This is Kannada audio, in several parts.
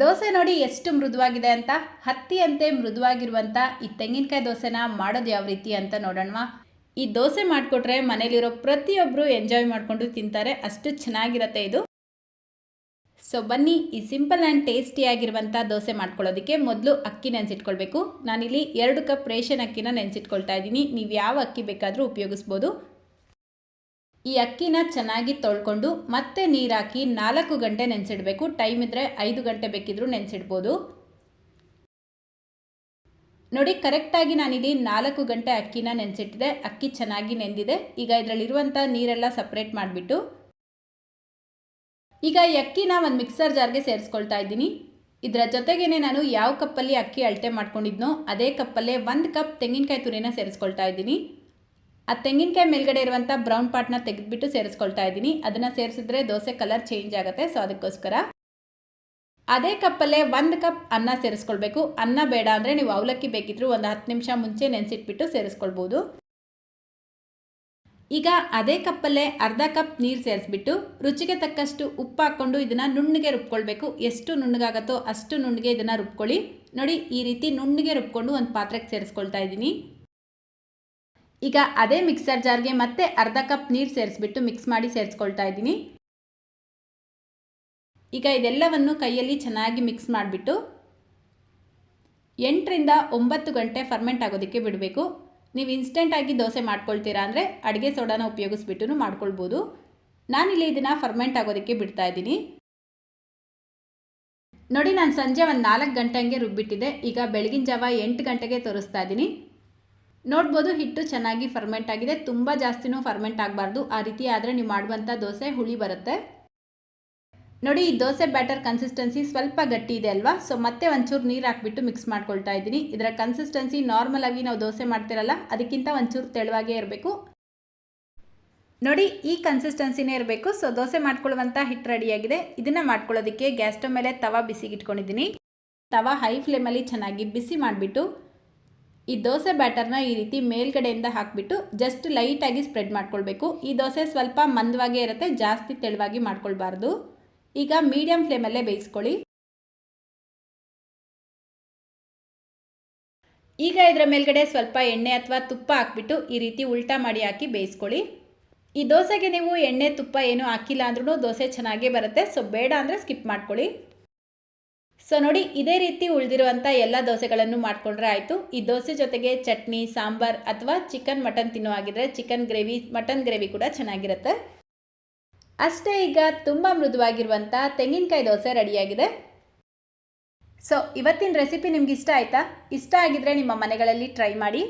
ದೋಸೆ ನೋಡಿ ಎಷ್ಟು ಮೃದುವಾಗಿದೆ ಅಂತ. ಹತ್ತಿಯಂತೆ ಮೃದುವಾಗಿರುವಂಥ ಈ ತೆಂಗಿನಕಾಯಿ ದೋಸೆನ ಮಾಡೋದು ಯಾವ ರೀತಿ ಅಂತ ನೋಡೋಣವಾ. ಈ ದೋಸೆ ಮಾಡಿಕೊಟ್ರೆ ಮನೇಲಿರೋ ಪ್ರತಿಯೊಬ್ಬರು ಎಂಜಾಯ್ ಮಾಡಿಕೊಂಡು ತಿಂತಾರೆ, ಅಷ್ಟು ಚೆನ್ನಾಗಿರುತ್ತೆ ಇದು. ಸೊ ಬನ್ನಿ, ಈ ಸಿಂಪಲ್ ಆ್ಯಂಡ್ ಟೇಸ್ಟಿಯಾಗಿರುವಂಥ ದೋಸೆ ಮಾಡ್ಕೊಳ್ಳೋದಕ್ಕೆ ಮೊದಲು ಅಕ್ಕಿ ನೆನೆಸಿಟ್ಕೊಳ್ಬೇಕು. ನಾನಿಲ್ಲಿ 2 ಕಪ್ ರೇಷನ್ ಅಕ್ಕಿನ ನೆನೆಸಿಟ್ಕೊಳ್ತಾ ಇದ್ದೀನಿ. ನೀವು ಯಾವ ಅಕ್ಕಿ ಬೇಕಾದರೂ ಉಪಯೋಗಿಸ್ಬೋದು. ಈ ಅಕ್ಕಿನ ಚೆನ್ನಾಗಿ ತೊಳ್ಕೊಂಡು ಮತ್ತೆ ನೀರು ಹಾಕಿ 4 ಗಂಟೆ ನೆನೆಸಿಡಬೇಕು. ಟೈಮ್ ಇದ್ದರೆ 5 ಗಂಟೆ ಬೇಕಿದ್ರೂ ನೆನೆಸಿಡ್ಬೋದು. ನೋಡಿ, ಕರೆಕ್ಟಾಗಿ ನಾನಿಲ್ಲಿ 4 ಗಂಟೆ ಅಕ್ಕಿನ ನೆನೆಸಿಟ್ಟಿದೆ. ಅಕ್ಕಿ ಚೆನ್ನಾಗಿ ನೆಂದಿದೆ. ಈಗ ಇದರಲ್ಲಿರುವಂಥ ನೀರೆಲ್ಲ ಸಪ್ರೇಟ್ ಮಾಡಿಬಿಟ್ಟು ಈಗ ಈ ಅಕ್ಕಿನ ಒಂದು ಮಿಕ್ಸರ್ ಜಾರ್ಗೆ ಸೇರಿಸ್ಕೊಳ್ತಾ ಇದ್ದೀನಿ. ಇದರ ಜೊತೆಗೇ ನಾನು ಯಾವ ಕಪ್ಪಲ್ಲಿ ಅಕ್ಕಿ ಅಳತೆ ಮಾಡ್ಕೊಂಡಿದ್ನೋ ಅದೇ ಕಪ್ಪಲ್ಲೇ 1 ಕಪ್ ತೆಂಗಿನಕಾಯಿ ತುರಿನ ಸೇರಿಸ್ಕೊಳ್ತಾ ಇದ್ದೀನಿ. ಆ ತೆಂಗಿನಕಾಯಿ ಮೇಲ್ಗಡೆ ಇರುವಂಥ ಬ್ರೌನ್ ಪಾರ್ಟ್ನ ತೆಗೆದುಬಿಟ್ಟು ಸೇರಿಸ್ಕೊಳ್ತಾ ಇದ್ದೀನಿ. ಅದನ್ನು ಸೇರಿಸಿದ್ರೆ ದೋಸೆ ಕಲರ್ ಚೇಂಜ್ ಆಗುತ್ತೆ. ಸೊ ಅದಕ್ಕೋಸ್ಕರ ಅದೇ ಕಪ್ಪಲ್ಲೇ 1 ಕಪ್ ಅನ್ನ ಸೇರಿಸ್ಕೊಳ್ಬೇಕು. ಅನ್ನ ಬೇಡ ಅಂದರೆ ನೀವು ಅವಲಕ್ಕಿ ಬೇಕಿದ್ರೂ ಒಂದು 10 ನಿಮಿಷ ಮುಂಚೆ ನೆನೆಸಿಟ್ಬಿಟ್ಟು ಸೇರಿಸ್ಕೊಳ್ಬೋದು. ಈಗ ಅದೇ ಕಪ್ಪಲ್ಲೇ ಅರ್ಧ ಕಪ್ ನೀರು ಸೇರಿಸ್ಬಿಟ್ಟು ರುಚಿಗೆ ತಕ್ಕಷ್ಟು ಉಪ್ಪು ಹಾಕ್ಕೊಂಡು ಇದನ್ನು ನುಣ್ಣಗೆ ರುಬ್ಕೊಳ್ಬೇಕು. ಎಷ್ಟು ನುಣ್ಣಗಾಗುತ್ತೋ ಅಷ್ಟು ನುಣ್ಣಗೆ ಇದನ್ನು ರುಬ್ಕೊಳ್ಳಿ. ನೋಡಿ, ಈ ರೀತಿ ನುಣ್ಣಗೆ ರುಬ್ಕೊಂಡು ಒಂದು ಪಾತ್ರೆಗೆ ಸೇರಿಸ್ಕೊಳ್ತಾ ಇದ್ದೀನಿ. ಈಗ ಅದೇ ಮಿಕ್ಸರ್ ಜಾರ್ಗೆ ಮತ್ತೆ ಅರ್ಧ ಕಪ್ ನೀರು ಸೇರಿಸ್ಬಿಟ್ಟು ಮಿಕ್ಸ್ ಮಾಡಿ ಸೇರಿಸ್ಕೊಳ್ತಾ ಇದ್ದೀನಿ. ಈಗ ಇದೆಲ್ಲವನ್ನು ಕೈಯಲ್ಲಿ ಚೆನ್ನಾಗಿ ಮಿಕ್ಸ್ ಮಾಡಿಬಿಟ್ಟು 8 ರಿಂದ 9 ಗಂಟೆ ಫರ್ಮೆಂಟ್ ಆಗೋದಕ್ಕೆ ಬಿಡಬೇಕು. ನೀವು ಇನ್ಸ್ಟೆಂಟಾಗಿ ದೋಸೆ ಮಾಡ್ಕೊಳ್ತೀರಾ ಅಂದರೆ ಅಡುಗೆ ಸೋಡಾನ ಉಪಯೋಗಿಸ್ಬಿಟ್ಟು ಮಾಡ್ಕೊಳ್ಬೋದು. ನಾನಿಲ್ಲಿ ಇದನ್ನು ಫರ್ಮೆಂಟ್ ಆಗೋದಕ್ಕೆ ಬಿಡ್ತಾ ಇದ್ದೀನಿ. ನೋಡಿ, ನಾನು ಸಂಜೆ ಒಂದು 4 ಗಂಟೆ ಹಂಗೆ ರುಬ್ಬಿಟ್ಟಿದ್ದೆ. ಈಗ ಬೆಳಗಿನ ಜಾವ 8 ಗಂಟೆಗೆ ತೋರಿಸ್ತಾ ಇದ್ದೀನಿ. ನೋಡ್ಬೋದು, ಹಿಟ್ಟು ಚೆನ್ನಾಗಿ ಫರ್ಮೆಂಟ್ ಆಗಿದೆ. ತುಂಬ ಜಾಸ್ತಿನೂ ಫರ್ಮೆಂಟ್ ಆಗಬಾರ್ದು. ಆ ರೀತಿ ಆದರೆ ನೀವು ಮಾಡುವಂಥ ದೋಸೆ ಹುಳಿ ಬರುತ್ತೆ. ನೋಡಿ, ಈ ದೋಸೆ ಬ್ಯಾಟರ್ ಕನ್ಸಿಸ್ಟೆನ್ಸಿ ಸ್ವಲ್ಪ ಗಟ್ಟಿ ಇದೆ ಅಲ್ವಾ. ಸೊ ಮತ್ತೆ ಒಂಚೂರು ನೀರು ಹಾಕ್ಬಿಟ್ಟು ಮಿಕ್ಸ್ ಮಾಡ್ಕೊಳ್ತಾ ಇದ್ದೀನಿ. ಇದರ ಕನ್ಸಿಸ್ಟೆನ್ಸಿ ನಾರ್ಮಲ್ ಆಗಿ ನಾವು ದೋಸೆ ಮಾಡ್ತಿರಲ್ಲ ಅದಕ್ಕಿಂತ ಒಂಚೂರು ತೆಳುವಾಗೇ ಇರಬೇಕು. ನೋಡಿ, ಈ ಕನ್ಸಿಸ್ಟೆನ್ಸಿನೇ ಇರಬೇಕು. ಸೊ ದೋಸೆ ಮಾಡ್ಕೊಳ್ಳುವಂಥ ಹಿಟ್ಟು ರೆಡಿಯಾಗಿದೆ. ಇದನ್ನು ಮಾಡ್ಕೊಳ್ಳೋದಕ್ಕೆ ಗ್ಯಾಸ್ ಸ್ಟವ್ ಮೇಲೆ ತವಾ ಬಿಸಿಗಿಟ್ಕೊಂಡಿದ್ದೀನಿ. ತವಾ ಹೈ ಫ್ಲೇಮಲ್ಲಿ ಚೆನ್ನಾಗಿ ಬಿಸಿ ಮಾಡಿಬಿಟ್ಟು ಈ ದೋಸೆ ಬ್ಯಾಟರ್ನ ಈ ರೀತಿ ಮೇಲ್ಗಡೆಯಿಂದ ಹಾಕಿಬಿಟ್ಟು ಜಸ್ಟ್ ಲೈಟಾಗಿ ಸ್ಪ್ರೆಡ್ ಮಾಡ್ಕೊಳ್ಬೇಕು. ಈ ದೋಸೆ ಸ್ವಲ್ಪ ಮಂದವಾಗೇ ಇರುತ್ತೆ, ಜಾಸ್ತಿ ತೆಳುವಾಗಿ ಮಾಡ್ಕೊಳ್ಬಾರ್ದು. ಈಗ ಮೀಡಿಯಂ ಫ್ಲೇಮಲ್ಲೇ ಬೇಯಿಸ್ಕೊಳ್ಳಿ. ಈಗ ಇದರ ಮೇಲ್ಗಡೆ ಸ್ವಲ್ಪ ಎಣ್ಣೆ ಅಥವಾ ತುಪ್ಪ ಹಾಕ್ಬಿಟ್ಟು ಈ ರೀತಿ ಉಲ್ಟಾ ಮಾಡಿ ಹಾಕಿ ಬೇಯಿಸ್ಕೊಳ್ಳಿ. ಈ ದೋಸೆಗೆ ನೀವು ಎಣ್ಣೆ ತುಪ್ಪ ಏನೂ ಹಾಕಿಲ್ಲ ಅಂದ್ರೂ ದೋಸೆ ಚೆನ್ನಾಗೇ ಬರುತ್ತೆ. ಸೊ ಬೇಡ ಅಂದರೆ ಸ್ಕಿಪ್ ಮಾಡ್ಕೊಳ್ಳಿ. ಸೊ ನೋಡಿ, ಇದೇ ರೀತಿ ಉಳಿದಿರುವಂಥ ಎಲ್ಲ ದೋಸೆಗಳನ್ನು ಮಾಡಿಕೊಂಡ್ರೆ ಆಯಿತು. ಈ ದೋಸೆ ಜೊತೆಗೆ ಚಟ್ನಿ, ಸಾಂಬಾರ್ ಅಥವಾ ಚಿಕನ್ ಮಟನ್ ತಿನ್ನುವಾಗಿದ್ರೆ ಚಿಕನ್ ಗ್ರೇವಿ, ಮಟನ್ ಗ್ರೇವಿ ಕೂಡ ಚೆನ್ನಾಗಿರುತ್ತೆ. ಅಷ್ಟೇ, ಈಗ ತುಂಬ ಮೃದುವಾಗಿರುವಂಥ ತೆಂಗಿನಕಾಯಿ ದೋಸೆ ರೆಡಿಯಾಗಿದೆ. ಸೊ ಇವತ್ತಿನ ರೆಸಿಪಿ ನಿಮ್ಗೆ ಇಷ್ಟ ಆಯಿತಾ? ಇಷ್ಟ ಆಗಿದ್ರೆ ನಿಮ್ಮ ಮನೆಗಳಲ್ಲಿ ಟ್ರೈ ಮಾಡಿ.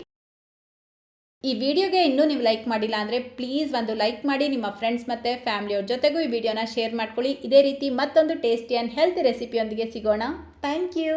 ಈ ವಿಡಿಯೋಗೆ ಇನ್ನೂ ನೀವು ಲೈಕ್ ಮಾಡಿಲ್ಲ ಅಂದರೆ ಪ್ಲೀಸ್ ಒಂದು ಲೈಕ್ ಮಾಡಿ. ನಿಮ್ಮ ಫ್ರೆಂಡ್ಸ್ ಮತ್ತು ಫ್ಯಾಮಿಲಿಯವ್ರ ಜೊತೆಗೂ ಈ ವಿಡಿಯೋನ ಶೇರ್ ಮಾಡ್ಕೊಳ್ಳಿ. ಇದೇ ರೀತಿ ಮತ್ತೊಂದು ಟೇಸ್ಟಿ ಆ್ಯಂಡ್ ಹೆಲ್ತಿ ರೆಸಿಪಿಯೊಂದಿಗೆ ಸಿಗೋಣ. Thank you.